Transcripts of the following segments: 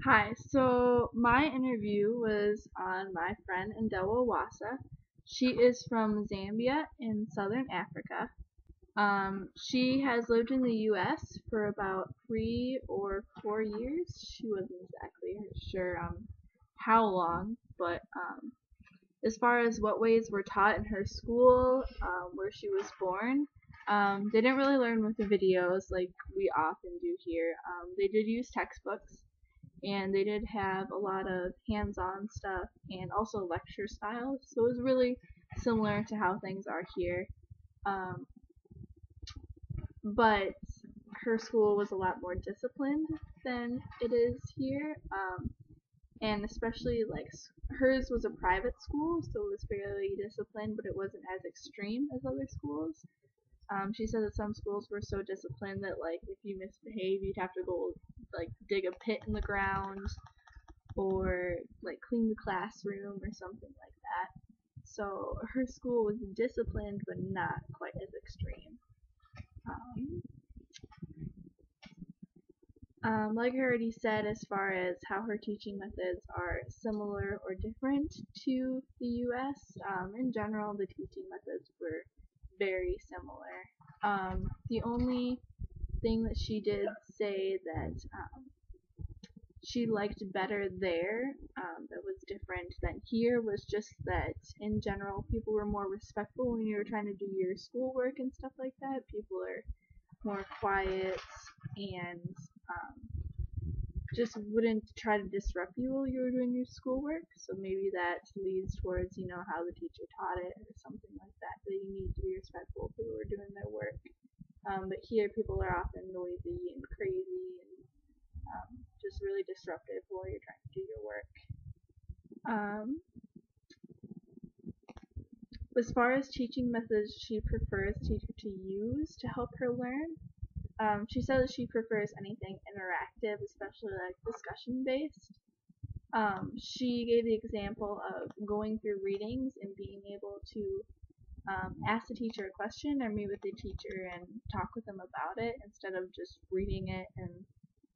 Hi, so my interview was on my friend Ndewa Wasa. She is from Zambia in southern Africa. She has lived in the US for about 3 or 4 years. She wasn't exactly sure how long, but as far as what ways were taught in her school, where she was born, they didn't really learn with the videos like we often do here. They did use textbooks and they did have a lot of hands-on stuff and also lecture styles. So it was really similar to how things are here. Um, but her school was a lot more disciplined than it is here. And especially like hers was a private school, so it was fairly disciplined, but it wasn't as extreme as other schools. She said that some schools were so disciplined that like if you misbehave, you'd have to go like dig a pit in the ground or like clean the classroom or something like that. So her school was disciplined but not quite as extreme. Um, like I already said, as far as how her teaching methods are similar or different to the US, in general, the teaching methods were very similar. The only thing that she did say that she liked better there, that was different than here, was just that in general people were more respectful when you were trying to do your schoolwork and stuff like that. People are more quiet and just wouldn't try to disrupt you while you were doing your schoolwork. So maybe that leads towards, how the teacher taught it or something like that, that you need to be respectful if people are doing their work. But here people are often noisy and crazy and just really disruptive while you're trying to do your work. Um, as far as teaching methods she prefers teacher to use to help her learn, she said that she prefers anything interactive, especially like discussion based. She gave the example of going through readings and being able to ask the teacher a question or meet with the teacher and talk with them about it instead of just reading it and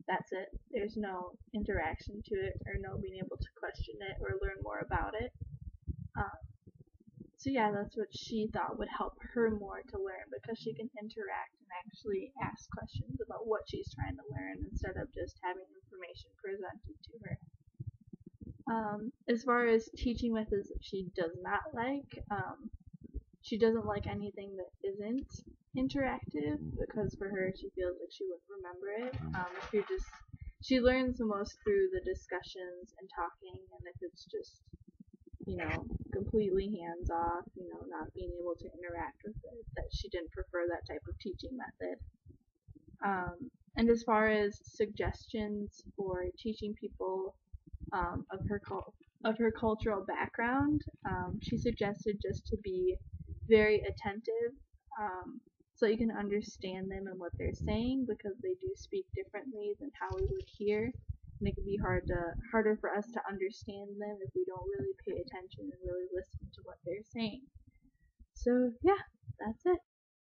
that's it. There's no interaction to it or no being able to question it or learn more about it. Um, so yeah, that's what she thought would help her more to learn because she can interact and actually ask questions about what she's trying to learn instead of just having information presented to her. As far as teaching methods that she does not like, she doesn't like anything that isn't interactive because for her she feels like she wouldn't remember it. If you're just she learns the most through the discussions and talking, and if it's just completely hands off, not being able to interact with it, that she didn't prefer that type of teaching method. And as far as suggestions for teaching people of her cultural background, she suggested just to be very attentive, so you can understand them and what they're saying because they do speak differently than how we would hear, and it can be harder for us to understand them if we don't really pay attention and really listen to what they're saying. So yeah, that's it.